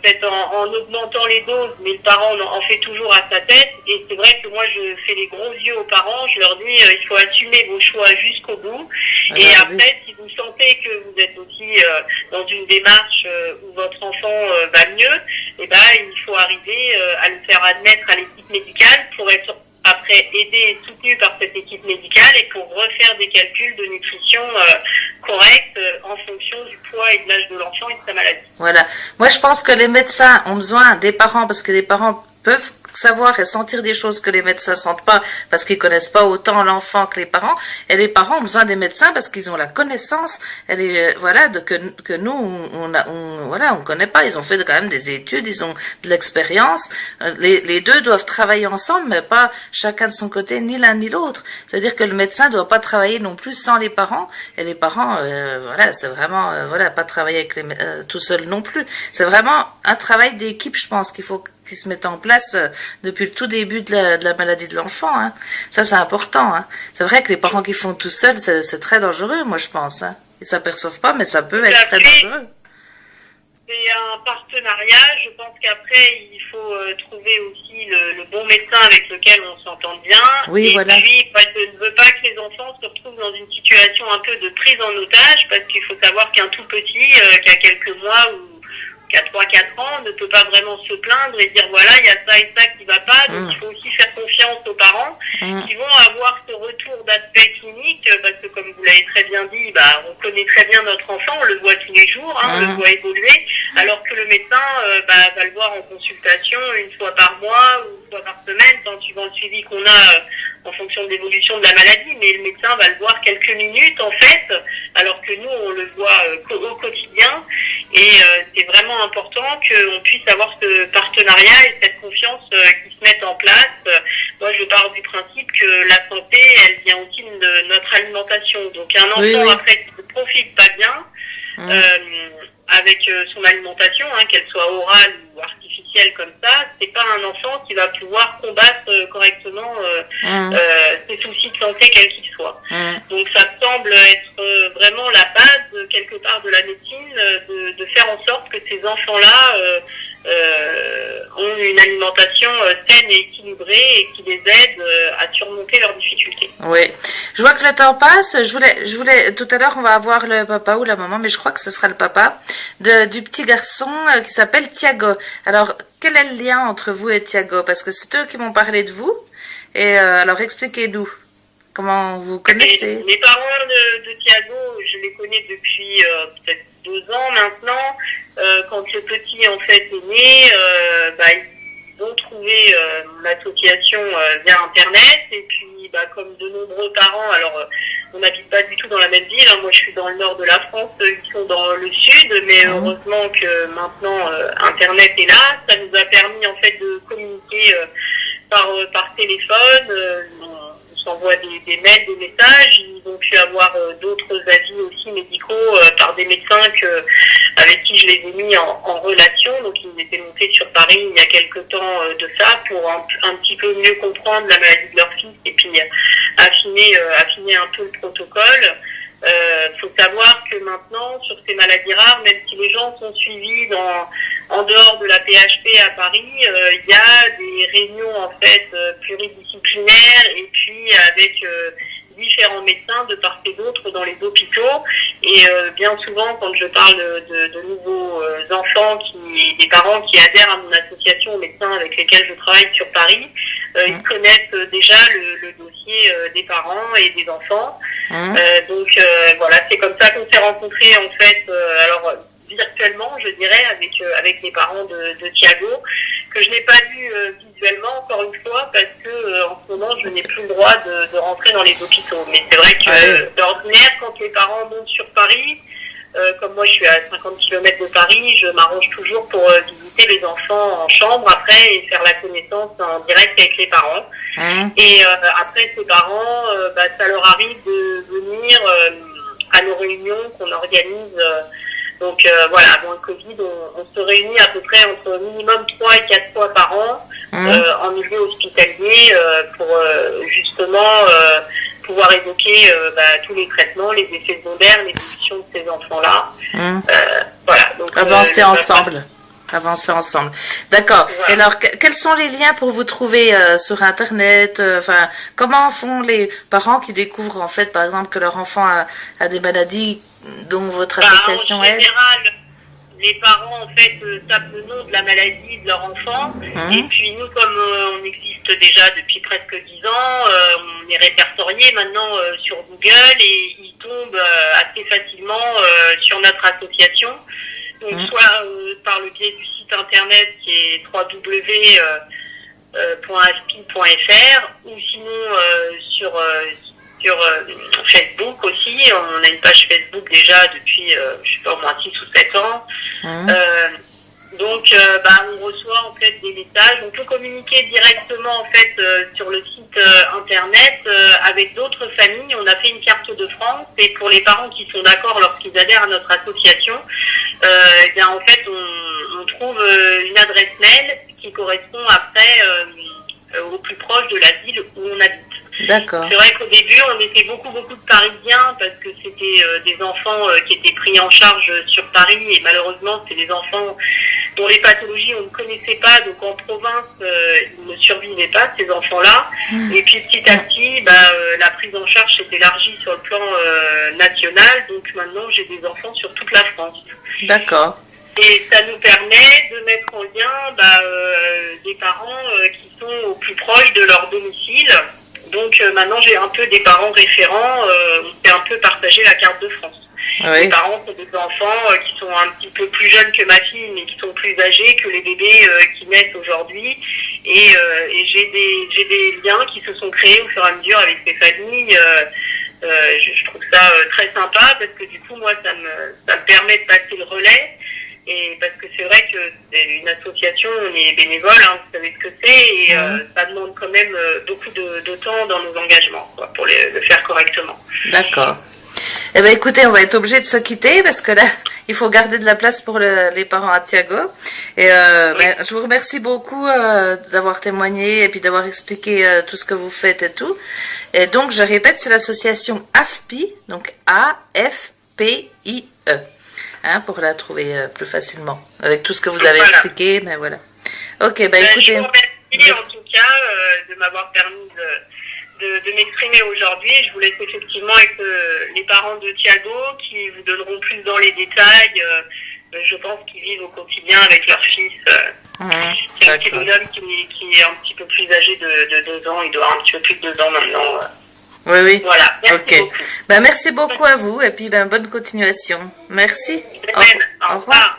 peut-être en augmentant les doses, mais le parent en fait toujours à sa tête. Et c'est vrai que moi, je fais les gros yeux aux parents, je leur dis, il faut assumer vos choix jusqu'au bout. Et après, si vous sentez que vous êtes aussi dans une démarche où votre enfant va mieux, il faut arriver à le faire admettre à l'équipe médicale pour être après aidé et soutenu par cette équipe médicale et pour refaire des calculs de nutrition corrects en fonction du poids et de l'âge de l'enfant et de sa maladie. Voilà. Moi, je pense que les médecins ont besoin des parents parce que les parents peuvent savoir et sentir des choses que les médecins sentent pas parce qu'ils connaissent pas autant l'enfant que les parents, et les parents ont besoin des médecins parce qu'ils ont la connaissance que nous on connaît pas. Ils ont fait quand même des études, ils ont de l'expérience. Les deux doivent travailler ensemble, mais pas chacun de son côté, ni l'un ni l'autre. C'est-à-dire que le médecin doit pas travailler non plus sans les parents, et les parents c'est vraiment pas travailler avec tout seul non plus. C'est vraiment un travail d'équipe, je pense, qu'il faut qui se mettent en place depuis le tout début de la maladie de l'enfant. Hein. Ça, c'est important. Hein. C'est vrai que les parents qui font tout seuls, c'est très dangereux, moi, je pense. Hein. Ils s'aperçoivent pas, mais ça peut être très dangereux. C'est un partenariat. Je pense qu'après, il faut trouver aussi le bon médecin avec lequel on s'entend bien. Oui, et voilà. puis, je ne veux pas que les enfants se retrouvent dans une situation un peu de prise en otage, parce qu'il faut savoir qu'un tout petit, qui a quelques mois ou qui a 3-4 ans, ne peut pas vraiment se plaindre et dire voilà, il y a ça et ça qui va pas. Donc il faut aussi faire confiance aux parents qui vont avoir ce retour d'aspect clinique, parce que comme vous l'avez très bien dit, on connaît très bien notre enfant, on le voit tous les jours, on le voit évoluer, alors que le médecin va le voir en consultation une fois par mois ou une fois par semaine, suivant le suivi qu'on a en fonction de l'évolution de la maladie, mais le médecin va le voir quelques minutes en fait, alors que nous on le voit au quotidien. Et c'est vraiment important qu'on puisse avoir ce partenariat et cette confiance qui se mette en place. Moi, je pars du principe que la santé, elle vient aussi de notre alimentation. Donc, un enfant, après, qui ne profite pas bien avec son alimentation, qu'elle soit orale ou artificielle comme ça, c'est pas un enfant qui va pouvoir combattre correctement ses soucis de santé, quels qu'ils soient. Donc, ça me semble être vraiment la base, quelque part, de la médecine, de faire en sorte que ces enfants-là ont une alimentation saine et équilibrée et qui les aide à surmonter leurs difficultés. Oui. Je vois que le temps passe. Je voulais, tout à l'heure, on va avoir le papa ou la maman, mais je crois que ce sera le papa du petit garçon qui s'appelle Thiago. Alors, quel est le lien entre vous et Thiago? Parce que c'est eux qui m'ont parlé de vous. Et alors, expliquez-nous. Comment vous connaissez? Les parents de Thiago, je les connais depuis peut-être 2 ans maintenant. Quand le petit en fait est né, ils ont trouvé l'association via internet et puis puis comme de nombreux parents, alors on n'habite pas du tout dans la même ville, hein. Moi je suis dans le nord de la France, ils sont dans le sud, mais heureusement que maintenant Internet est là, ça nous a permis en fait de communiquer par téléphone, on s'envoie des mails, des messages, ils ont pu avoir d'autres avis aussi médicaux par des médecins avec qui je les ai mis en relation, donc ils étaient montés sur Paris il y a quelque temps de ça pour un petit peu mieux comprendre la maladie de leur fils et puis affiner un peu le protocole. Faut savoir que maintenant, sur ces maladies rares, même si les gens sont suivis en dehors de la PHP à Paris, il y a des réunions en fait pluridisciplinaires et puis avec différents médecins de part et d'autre dans les hôpitaux. Et bien souvent, quand je parle de nouveaux enfants, des parents qui adhèrent à mon association aux médecins avec lesquels je travaille sur Paris, ils connaissent déjà le dossier des parents et des enfants. Donc voilà, c'est comme ça qu'on s'est rencontrés en fait. Alors virtuellement, je dirais, avec les parents de Thiago, que je n'ai pas vu visuellement, encore une fois, parce que en ce moment, je n'ai plus le droit de rentrer dans les hôpitaux. Mais c'est vrai que d'ordinaire, quand les parents montent sur Paris, comme moi je suis à 50 km de Paris, je m'arrange toujours pour visiter les enfants en chambre après et faire la connaissance en direct avec les parents. Et après, ces parents, ça leur arrive de venir à nos réunions qu'on organise. Donc voilà, avant le Covid, on se réunit à peu près entre minimum 3 et 4 fois par an en milieu hospitalier pour justement pouvoir évoquer tous les traitements, les effets secondaires, l'évolution de ces enfants-là. Voilà. Donc, avancer ensemble. D'accord. Voilà. Et alors, quels sont les liens pour vous trouver sur Internet? Enfin, comment font les parents qui découvrent en fait, par exemple, que leur enfant a des maladies dont votre association aide? En général, les parents en fait tapent le nom de la maladie de leur enfant. Et puis nous, comme on existe déjà depuis presque 10 ans, on est répertorié maintenant sur Google et ils tombent assez facilement sur notre association. Donc soit par le biais du site internet qui est www.aspi.fr ou sinon sur Facebook aussi. On a une page Facebook déjà depuis, je sais pas, au moins 6 ou 7 ans. Donc, on reçoit en fait des messages. On peut communiquer directement en fait sur le site internet avec d'autres familles. On a fait une carte de France et pour les parents qui sont d'accord lorsqu'ils adhèrent à notre association, en fait, on trouve une adresse mail qui correspond après au plus proche de la ville où on habite. D'accord. C'est vrai qu'au début, on était beaucoup de Parisiens parce que c'était des enfants qui étaient pris en charge sur Paris et malheureusement, c'est des enfants dont les pathologies on ne connaissait pas. Donc en province, ils ne survivaient pas, ces enfants-là. Et puis petit à petit, la prise en charge s'est élargie sur le plan national. Donc maintenant, j'ai des enfants sur toute la France. D'accord. Et ça nous permet de mettre en lien des parents qui sont au plus proche de leur domicile. Donc maintenant j'ai un peu des parents référents, on fait un peu partager la carte de France. Oui. Les parents sont des enfants qui sont un petit peu plus jeunes que ma fille, mais qui sont plus âgés que les bébés qui naissent aujourd'hui. Et j'ai des liens qui se sont créés au fur et à mesure avec ces familles. Je trouve ça très sympa parce que du coup moi ça me permet de passer le relais. Et parce que c'est vrai que c'est une association, on est bénévole, hein, vous savez ce que c'est, et ça demande quand même beaucoup de temps dans nos engagements, quoi, pour le faire correctement. D'accord. Eh bien, écoutez, on va être obligé de se quitter parce que là, il faut garder de la place pour les parents à Thiago. Et je vous remercie beaucoup d'avoir témoigné et puis d'avoir expliqué tout ce que vous faites et tout. Et donc, je répète, c'est l'association AFPI, donc A-F-P-I-E. Pour la trouver plus facilement, avec tout ce que vous avez expliqué, mais voilà. Ok, écoutez. Je vous remercie en tout cas de m'avoir permis de m'exprimer aujourd'hui. Je vous laisse effectivement avec les parents de Thiago qui vous donneront plus dans les détails. Je pense qu'ils vivent au quotidien avec leur fils. C'est un petit bonhomme qui est un petit peu plus âgé de 2 ans. Il doit avoir un petit peu plus de 2 ans maintenant. Oui. Voilà. Merci beaucoup. Merci beaucoup à vous et puis bonne continuation. Merci. Au revoir.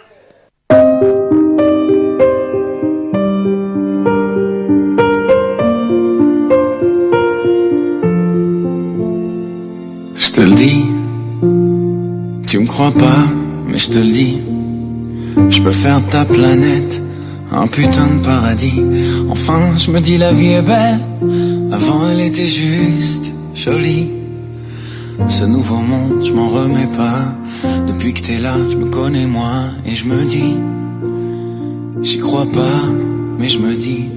Je te le dis, tu me crois pas, mais je te le dis. Je peux faire de ta planète un putain de paradis. Enfin, je me dis la vie est belle. Avant, elle était juste jolie. Ce nouveau monde, je m'en remets pas. Depuis que t'es là, je me connais moi. Et je me dis, j'y crois pas, mais je me dis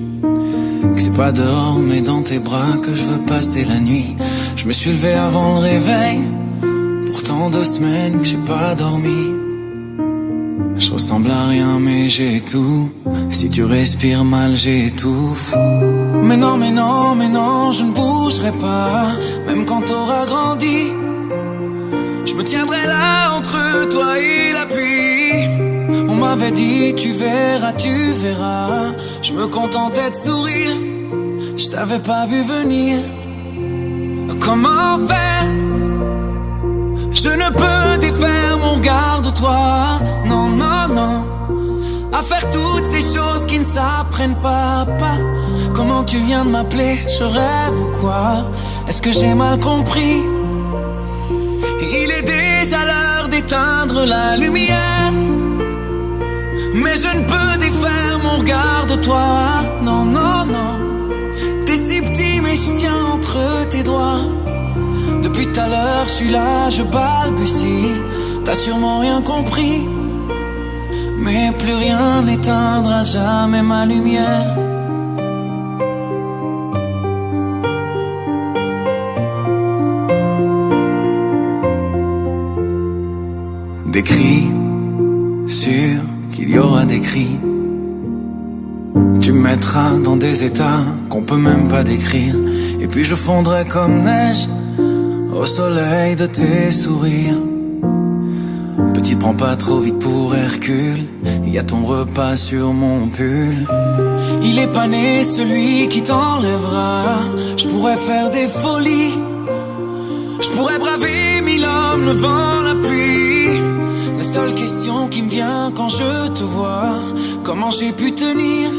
que c'est pas dehors, mais dans tes bras que je veux passer la nuit. Je me suis levé avant le réveil. Pourtant 2 semaines que j'ai pas dormi. Je ressemble à rien mais j'ai tout. Si tu respires mal j'étouffe. Mais non, mais non, mais non, je ne bougerai pas. Même quand t'auras grandi, je me tiendrai là entre toi et la pluie. On m'avait dit tu verras, tu verras. Je me contentais de sourire, je t'avais pas vu venir. Comment faire? Je ne peux défaire mon regard de toi. Non, non, non. À faire toutes ces choses qui ne s'apprennent pas. Comment tu viens de m'appeler? Je rêve ou quoi? Est-ce que j'ai mal compris? Il est déjà l'heure d'éteindre la lumière. Mais je ne peux défaire mon regard de toi. Non, non, non. T'es si petit mais je tiens entre tes doigts. Depuis tout à l'heure, je suis là, je balbutie. T'as sûrement rien compris. Mais plus rien n'éteindra jamais ma lumière. Des cris, sûr qu'il y aura des cris. Tu me mettras dans des états qu'on peut même pas décrire. Et puis je fondrai comme neige au soleil de tes sourires. Petite, prends pas trop vite pour Hercule. Y a ton repas sur mon pull. Il est pas né celui qui t'enlèvera. Je pourrais faire des folies. Je pourrais braver 1000 hommes, le vent, la pluie. La seule question qui me vient quand je te vois, comment j'ai pu tenir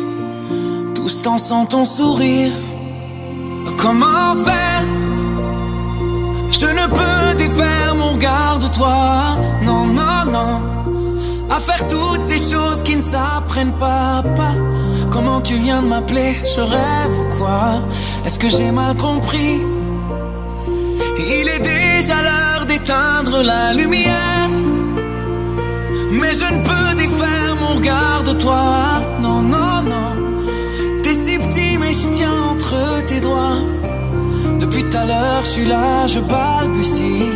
tout ce temps sans ton sourire? Comment faire? Je ne peux défaire mon regard de toi. Non, non, non. À faire toutes ces choses qui ne s'apprennent pas. Comment tu viens de m'appeler? Je rêve ou quoi? Est-ce que j'ai mal compris? Il est déjà l'heure d'éteindre la lumière. Mais je ne peux défaire mon regard de toi. Non, non, non. T'es si petit mais je tiens entre tes doigts. Depuis tout à l'heure, je suis là, je balbutie.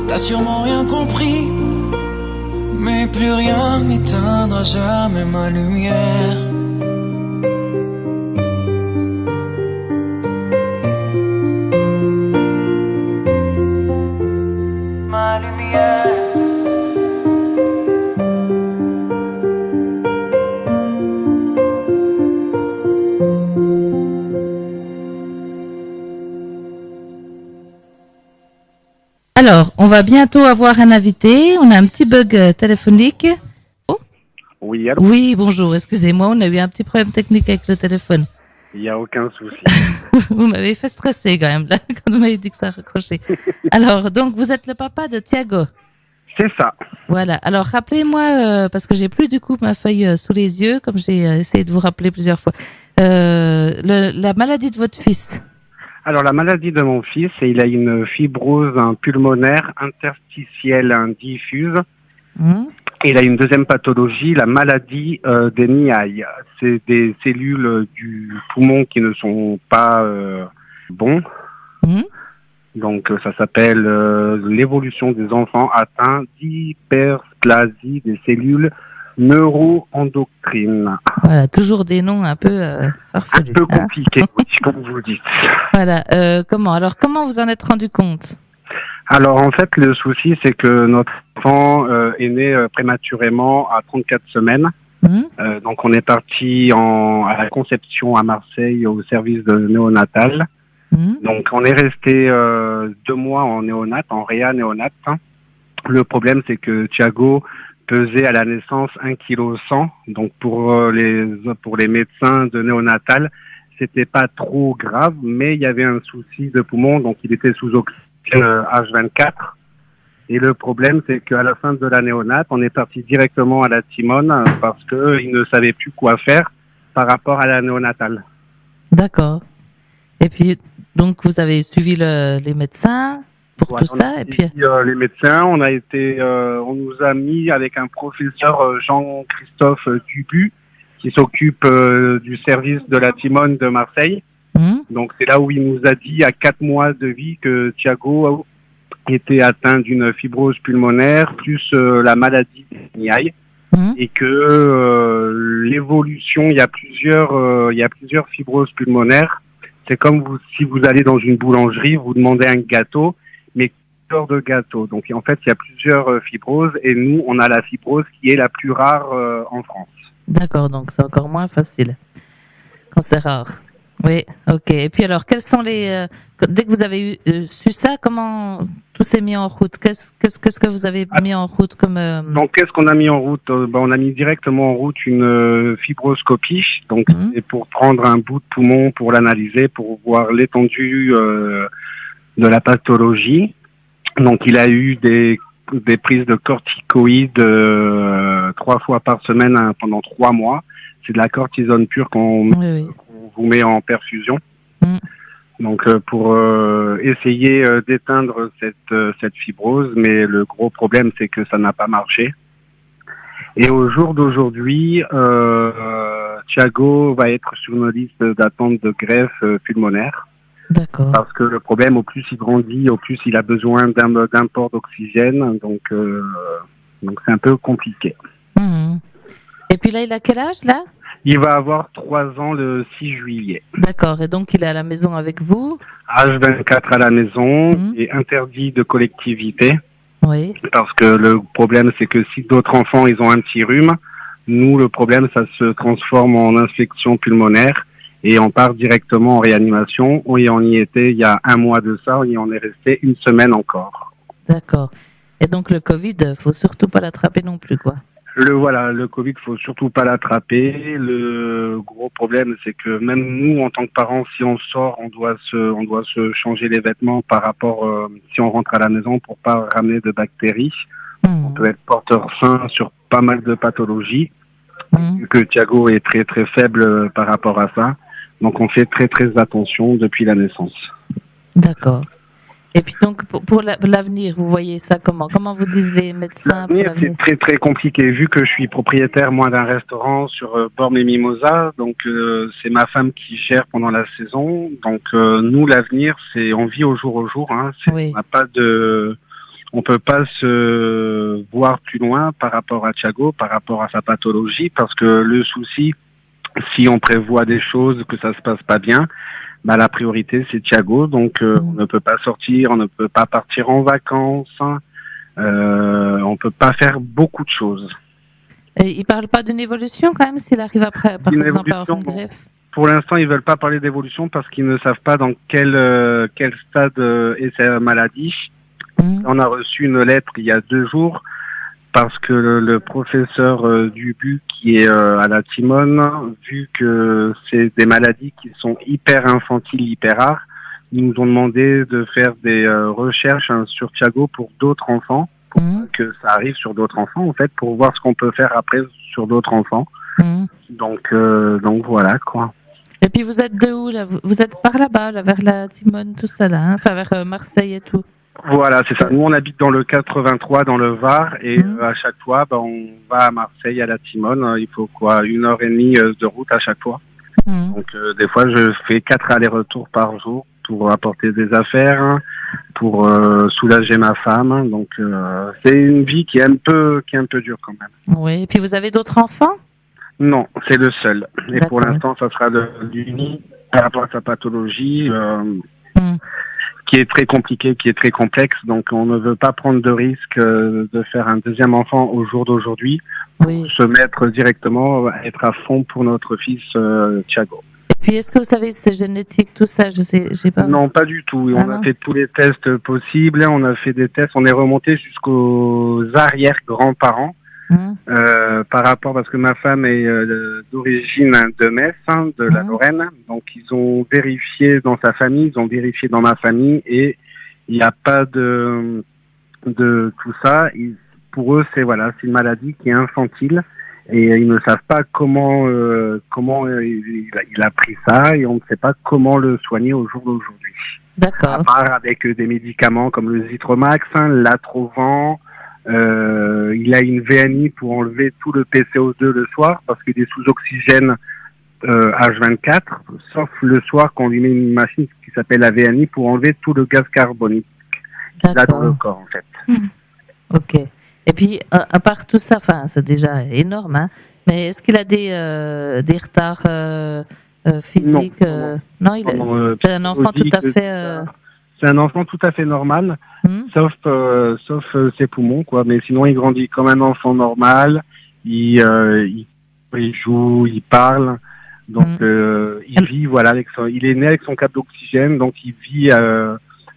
T'as sûrement rien compris. Mais plus rien n'éteindra jamais ma lumière. Ma lumière. Alors, on va bientôt avoir un invité. On a un petit bug téléphonique. Oh. Oui, allô? Oui, bonjour. Excusez-moi, on a eu un petit problème technique avec le téléphone. Il n'y a aucun souci. Vous m'avez fait stresser quand même, là, quand vous m'avez dit que ça raccrochait. Alors, donc, vous êtes le papa de Thiago. C'est ça. Voilà. Alors, rappelez-moi, parce que j'ai plus du coup ma feuille sous les yeux, comme j'ai essayé de vous rappeler plusieurs fois, la maladie de votre fils. Alors, la maladie de mon fils, il a une fibrose pulmonaire interstitielle diffuse. Et il a une deuxième pathologie, la maladie des Niailles. C'est des cellules du poumon qui ne sont pas bons. Donc, ça s'appelle l'évolution des enfants atteints d'hyperplasie des cellules neuro-endocrines. Voilà, toujours des noms un peu farfelus. Un peu compliqués, oui, comme vous le dites. Voilà. Comment vous en êtes rendu compte? Alors, en fait, le souci, c'est que notre enfant est né prématurément à 34 semaines. Donc, on est parti à la conception à Marseille au service de néonatal. Donc, on est resté 2 mois en néonat, en réa néonat. Le problème, c'est que Thiago pesait à la naissance 1,1 kg. Donc, pour les médecins de néonatal, c'était pas trop grave, mais il y avait un souci de poumon, donc il était sous oxygène. H24. Et le problème, c'est qu'à la fin de la néonate, on est parti directement à la Timone parce qu'ils ne savaient plus quoi faire par rapport à la néonatale. D'accord. Et puis, donc, vous avez suivi les médecins pour tout ça, et puis les médecins, on nous a mis avec un professeur Jean-Christophe Dubu qui s'occupe du service de la Timone de Marseille. Donc c'est là où il nous a dit à 4 mois de vie que Thiago était atteint d'une fibrose pulmonaire plus la maladie des Niailles et que l'évolution, il y a plusieurs fibroses pulmonaires. C'est comme si vous allez dans une boulangerie, vous demandez un gâteau, mais quelle sorte de gâteau. Donc en fait, il y a plusieurs fibroses et nous, on a la fibrose qui est la plus rare en France. D'accord, donc c'est encore moins facile quand c'est rare. Oui, ok. Et puis alors, quels sont dès que vous avez su ça, comment tout s'est mis en route? Qu'est-ce que vous avez mis en route comme Donc, qu'est-ce qu'on a mis en route? On a mis directement en route une fibroscopie. Donc, c'est pour prendre un bout de poumon pour l'analyser, pour voir l'étendue de la pathologie. Donc, il a eu des prises de corticoïdes 3 fois par semaine pendant 3 mois. C'est de la cortisone pure qu'on vous met en perfusion. Donc pour essayer d'éteindre cette fibrose, mais le gros problème c'est que ça n'a pas marché. Et au jour d'aujourd'hui, Thiago va être sur une liste d'attente de greffe pulmonaire. D'accord. Parce que le problème, au plus il grandit, au plus il a besoin d'un port d'oxygène. Donc c'est un peu compliqué. Et puis là, il a quel âge là? Il va avoir 3 ans le 6 juillet. D'accord. Et donc il est à la maison avec vous? H24 à la maison et interdit de collectivité. Oui. Parce que le problème, c'est que si d'autres enfants, ils ont un petit rhume, nous, le problème, ça se transforme en infection pulmonaire et on part directement en réanimation. Et on y était il y a 1 mois de ça et on est resté 1 semaine encore. D'accord. Et donc le Covid, faut surtout pas l'attraper non plus, quoi. Le Covid, faut surtout pas l'attraper. Le gros problème, c'est que même nous, en tant que parents, si on sort, on doit se changer les vêtements par rapport, si on rentre à la maison pour pas ramener de bactéries. On peut être porteur sain sur pas mal de pathologies. Vu que Thiago est très très faible par rapport à ça. Donc on fait très très attention depuis la naissance. D'accord. Et puis donc pour l'avenir, vous voyez ça comment? Comment vous disent les médecins? L'avenir, c'est très très compliqué vu que je suis propriétaire moi d'un restaurant sur Bormes et Mimosas, donc c'est ma femme qui gère pendant la saison. Donc nous l'avenir, c'est on vit au jour, hein. Oui. On peut pas se voir plus loin par rapport à Thiago, par rapport à sa pathologie, parce que le souci, si on prévoit des choses que ça se passe pas bien, la priorité c'est Thiago, donc on ne peut pas sortir, on ne peut pas partir en vacances, on peut pas faire beaucoup de choses. Et il parle pas d'une évolution quand même s'il arrive après, par exemple, à avoir une greffe? Pour l'instant, ils veulent pas parler d'évolution parce qu'ils ne savent pas dans quel stade est sa maladie. On a reçu une lettre il y a 2 jours parce que le professeur Dubu qui est à la Timone, vu que c'est des maladies qui sont hyper infantiles, hyper rares, ils nous ont demandé de faire des recherches sur Thiago pour d'autres enfants, pour que ça arrive sur d'autres enfants en fait, pour voir ce qu'on peut faire après sur d'autres enfants. Donc voilà quoi. Et puis vous êtes de où là? Vous êtes par là-bas, là, vers la Timone, tout ça là, hein? Enfin vers Marseille et tout. Voilà, c'est ça. Nous, on habite dans le 83, dans le Var, et à chaque fois, on va à Marseille, à la Timone. Il faut 1h30 de route à chaque fois. Donc, des fois, je fais 4 allers-retours par jour pour apporter des affaires, pour soulager ma femme. Donc, c'est une vie qui est un peu dure quand même. Oui. Et puis, vous avez d'autres enfants? Non, c'est le seul. Et D'accord. pour l'instant, ça sera l'uni par rapport à sa pathologie. Qui est très compliqué, qui est très complexe. Donc, on ne veut pas prendre de risque de faire un deuxième enfant au jour d'aujourd'hui. Oui. Se mettre directement, être à fond pour notre fils Thiago. Et puis, est-ce que vous savez si c'est génétique, tout ça? J'ai pas. Non, pas du tout. On a fait tous les tests possibles. On a fait des tests. On est remonté jusqu'aux arrière-grands-parents. Par rapport, parce que ma femme est d'origine de Metz, de la Lorraine, donc ils ont vérifié dans sa famille, ils ont vérifié dans ma famille et Il n'y a pas de tout ça. Pour eux, c'est une maladie qui est infantile et ils ne savent pas comment il a pris ça et on ne sait pas comment le soigner au jour d'aujourd'hui. D'accord. À part avec des médicaments comme le Zitromax, l'Atrovent. Il a une VNI pour enlever tout le PCO2 le soir parce qu'il est sous oxygène H24, sauf le soir qu'on lui met une machine qui s'appelle la VNI pour enlever tout le gaz carbonique qu'il a dans le corps en fait. Ok. Et puis à part tout ça, c'est déjà énorme, hein, mais est-ce qu'il a des retards physiques? Non, c'est un enfant tout à fait. C'est un enfant tout à fait normal, sauf ses poumons, quoi. Mais sinon, il grandit comme un enfant normal. Il joue, il parle. Donc, il vit, il est né avec son câble d'oxygène, donc il vit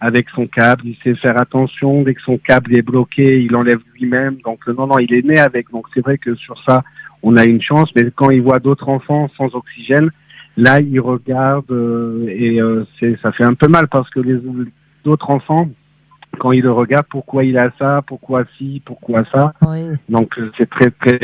avec son câble. Il sait faire attention. Dès que son câble est bloqué, il enlève lui-même. Donc, non, il est né avec. Donc, c'est vrai que sur ça, on a une chance. Mais quand il voit d'autres enfants sans oxygène, là, il regarde ça fait un peu mal parce que les autres enfants, quand ils le regardent, pourquoi il a ça, pourquoi ci, pourquoi ça. Oui. Donc c'est très très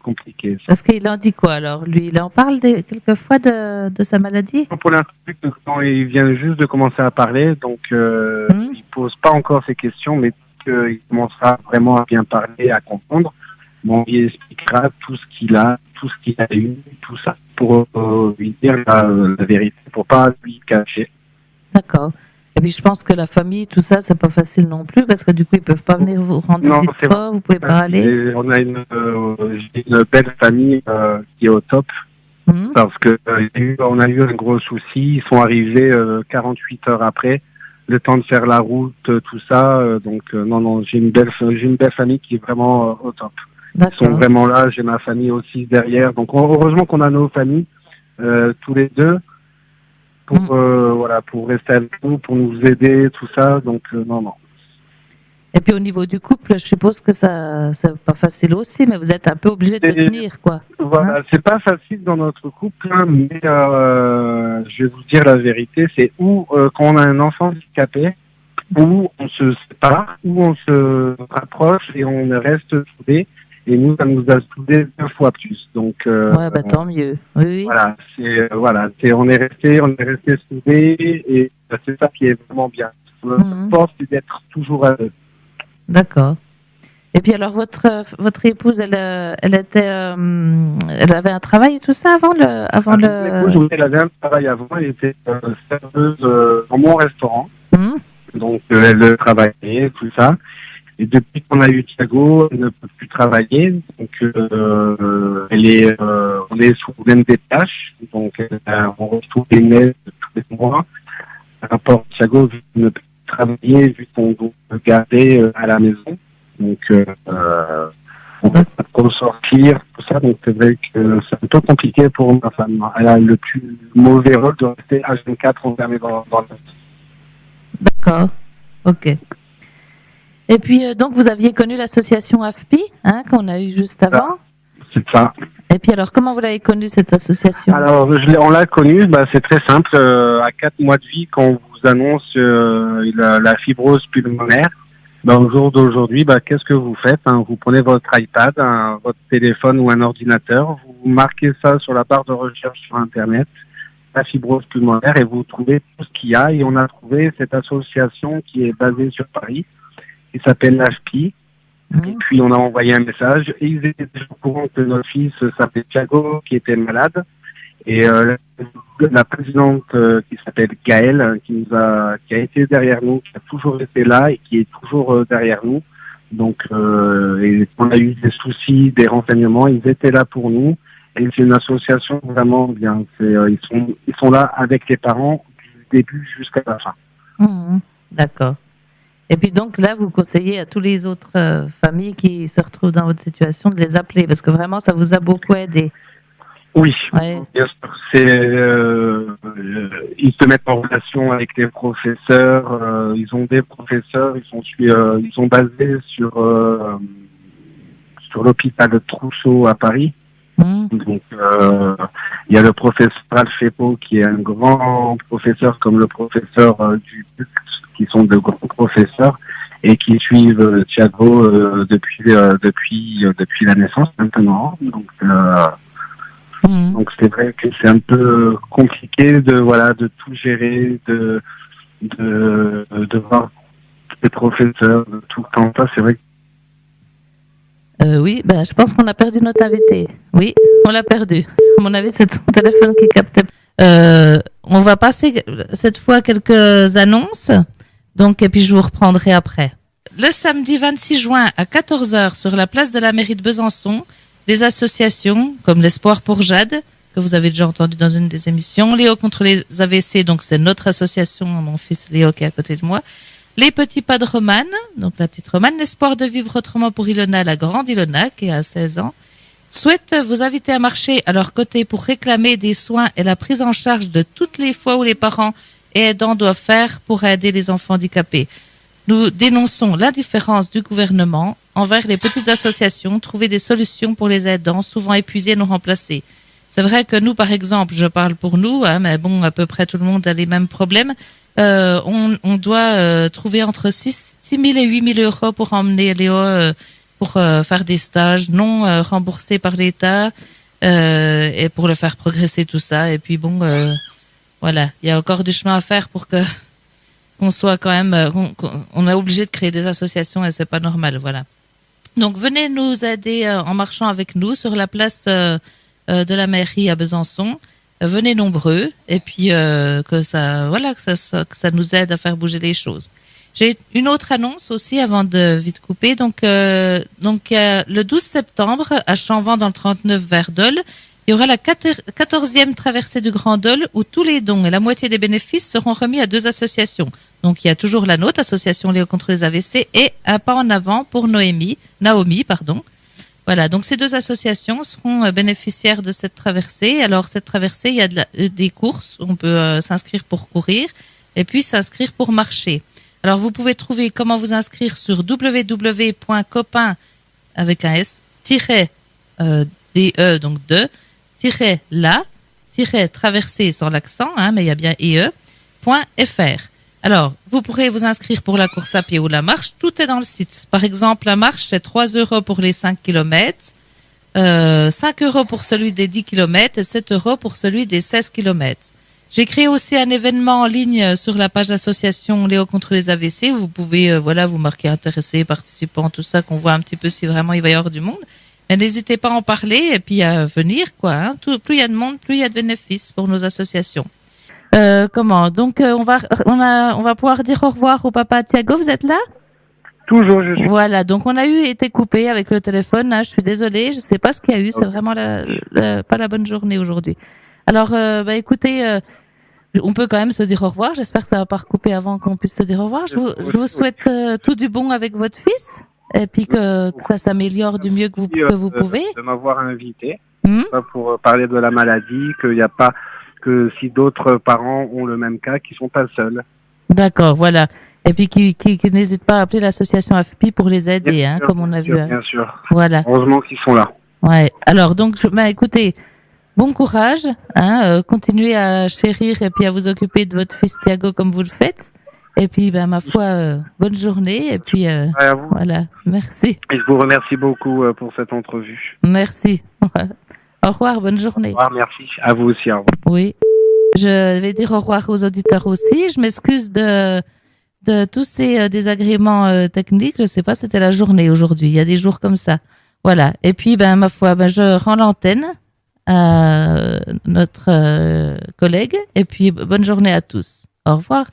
compliqué. Ça. Parce qu'il en dit quoi alors? Lui, il en parle quelquefois de sa maladie? Pour l'instant, il vient juste de commencer à parler, donc il pose pas encore ces questions, mais il commencera vraiment à bien parler, à comprendre. Bon, il expliquera tout ce qu'il a eu, tout ça, pour lui dire la vérité, pour pas lui cacher. D'accord. Et puis je pense que la famille, tout ça, c'est pas facile non plus, parce que du coup, ils peuvent pas venir vous rendre visite, vous pouvez pas aller. On a une belle famille qui est au top, parce que on a eu un gros souci. Ils sont arrivés 48 heures après, le temps de faire la route, tout ça. Donc non, j'ai une belle famille qui est vraiment au top. D'accord. Ils sont vraiment là. J'ai ma famille aussi derrière. Donc heureusement qu'on a nos familles tous les deux. Pour rester avec nous, pour nous aider, tout ça. Donc, non. Et puis, au niveau du couple, je suppose que ça, c'est pas facile aussi, mais vous êtes un peu obligé de tenir, quoi. Voilà, c'est pas facile dans notre couple, mais je vais vous dire la vérité, c'est quand on a un enfant handicapé, où on se sépare, où on se rapproche et on reste soudés. Et nous, ça nous a soudés 2 fois plus. Donc, tant mieux. Oui. On est resté soudés et c'est ça qui est vraiment bien. Notre force, c'est d'être toujours à deux. D'accord. Et puis alors, votre épouse, elle avait un travail et tout ça avant l'épouse, elle avait un travail avant. Elle était serveuse dans mon restaurant. Donc, elle travaillait, tout ça. Et depuis qu'on a eu Thiago, elle ne peut plus travailler. Donc, on est sous même des tâches. Donc, on retrouve des mails tous les mois. Par rapport à Thiago, vu qu'il ne peut plus travailler, vu qu'on doit le garder à la maison. Donc, on ne peut pas trop sortir, tout ça. Donc, c'est vrai que c'est un peu compliqué pour ma femme. Elle a le plus mauvais rôle de rester H24 enfermée dans le... D'accord. Ok. Et puis, donc, vous aviez connu l'association AFPI, qu'on a eu juste avant. C'est ça. Et puis, alors, comment vous l'avez connue, cette association? Alors, on l'a connue, c'est très simple. À 4 mois de vie, quand on vous annonce la fibrose pulmonaire, au jour d'aujourd'hui, qu'est-ce que vous faites? Vous prenez votre iPad, votre téléphone ou un ordinateur, vous marquez ça sur la barre de recherche sur Internet, la fibrose pulmonaire, et vous trouvez tout ce qu'il y a. Et on a trouvé cette association qui est basée sur Paris, qui s'appelle l'AFPI. Et puis on a envoyé un message et ils étaient déjà au courant que notre fils s'appelait Thiago, qui était malade. Et la présidente qui s'appelle Gaëlle, qui a été derrière nous, qui a toujours été là et qui est toujours derrière nous. Donc et on a eu des soucis, des renseignements, ils étaient là pour nous. Et c'est une association vraiment bien. Ils sont là avec les parents du début jusqu'à la fin. D'accord. Et puis donc là, vous conseillez à tous les autres familles qui se retrouvent dans votre situation de les appeler, parce que vraiment, ça vous a beaucoup aidé. Oui, bien sûr. Ils se mettent en relation avec les professeurs. Ils ont des professeurs. Ils sont basés sur l'hôpital Trousseau à Paris. Donc, il y a le professeur Alfepo qui est un grand professeur comme le professeur du qui sont de grands professeurs et qui suivent Thiago depuis la naissance maintenant. Donc c'est vrai que c'est un peu compliqué de tout gérer, de voir les professeurs tout le temps. Ça, c'est vrai. Oui, je pense qu'on a perdu notre invité. Oui, on l'a perdu. À mon avis, c'est ton téléphone qui capte. On va passer cette fois quelques annonces. Donc, et puis je vous reprendrai après. Le samedi 26 juin à 14h sur la place de la mairie de Besançon, des associations comme l'Espoir pour Jade, que vous avez déjà entendu dans une des émissions, Léo contre les AVC, donc c'est notre association, mon fils Léo qui est à côté de moi, les petits pas de Romane, donc la petite Romane, l'Espoir de vivre autrement pour Ilona, la grande Ilona qui a 16 ans, souhaite vous inviter à marcher à leur côté pour réclamer des soins et la prise en charge de toutes les fois où les parents et aidants doivent faire pour aider les enfants handicapés. Nous dénonçons l'indifférence du gouvernement envers les petites associations, trouver des solutions pour les aidants, souvent épuisés et non remplacés. C'est vrai que nous, par exemple, je parle pour nous, mais bon, à peu près tout le monde a les mêmes problèmes. On doit trouver entre 6 000 et 8 000 euros pour emmener Léo pour faire des stages non remboursés par l'État et pour le faire progresser tout ça. Et puis bon, voilà, il y a encore du chemin à faire pour qu'on soit quand même, on est obligé de créer des associations et c'est pas normal, voilà. Donc venez nous aider en marchant avec nous sur la place de la mairie à Besançon. Venez nombreux et puis que ça nous aide à faire bouger les choses. J'ai une autre annonce aussi avant de vite couper. Donc le 12 septembre à Chanvan dans le 39 vers Dole, il y aura la 14e traversée du Grand Dole où tous les dons et la moitié des bénéfices seront remis à 2 associations. Donc il y a toujours la nôtre, Association Léo contre les AVC, et un pas en avant pour Naomi. Voilà, donc ces 2 associations seront bénéficiaires de cette traversée. Alors cette traversée, il y a des courses, on peut s'inscrire pour courir et puis s'inscrire pour marcher. Alors vous pouvez trouver comment vous inscrire sur www.copain avec un s de donc traversée sans l'accent, mais il y a bien .fr. Alors, vous pourrez vous inscrire pour la course à pied ou la marche. Tout est dans le site. Par exemple, la marche, c'est 3 € pour les 5 km, 5 € pour celui des 10 km et 7 € pour celui des 16 km. J'ai créé aussi un événement en ligne sur la page association Léo contre les AVC. Vous pouvez vous marquer intéressé, participant, tout ça, qu'on voit un petit peu si vraiment il va y avoir du monde. Mais n'hésitez pas à en parler et puis à venir, quoi. Plus il y a de monde, plus il y a de bénéfices pour nos associations. Donc on va pouvoir dire au revoir au papa Thiago. Vous êtes là? Toujours, je suis. Voilà, donc on a été coupé avec le téléphone. Je suis désolée, je sais pas ce qu'il y a eu. C'est vraiment pas la bonne journée aujourd'hui. Alors, écoutez, on peut quand même se dire au revoir. J'espère que ça va pas recouper avant qu'on puisse se dire au revoir. Je vous souhaite tout du bon avec votre fils et puis que ça s'améliore du mieux que vous pouvez. De m'avoir invité pour parler de la maladie, qu'il n'y a pas que si d'autres parents ont le même cas, qui sont pas seuls. D'accord, voilà. Et puis qui n'hésitent pas à appeler l'association AFPI pour les aider, comme on a vu. Bien sûr. Voilà. Heureusement qu'ils sont là. Ouais. Alors donc, écoutez, bon courage, continuez à chérir et puis à vous occuper de votre fils Thiago comme vous le faites. Et puis, ma foi, bonne journée. Et puis, voilà. Merci. Et je vous remercie beaucoup pour cette entrevue. Merci. Au revoir, bonne journée. Au revoir, merci. À vous aussi, au revoir. Oui. Je vais dire au revoir aux auditeurs aussi. Je m'excuse de tous ces désagréments techniques. Je sais pas, c'était la journée aujourd'hui. Il y a des jours comme ça. Voilà. Et puis, ma foi, je rends l'antenne à notre collègue. Et puis, bonne journée à tous. Au revoir.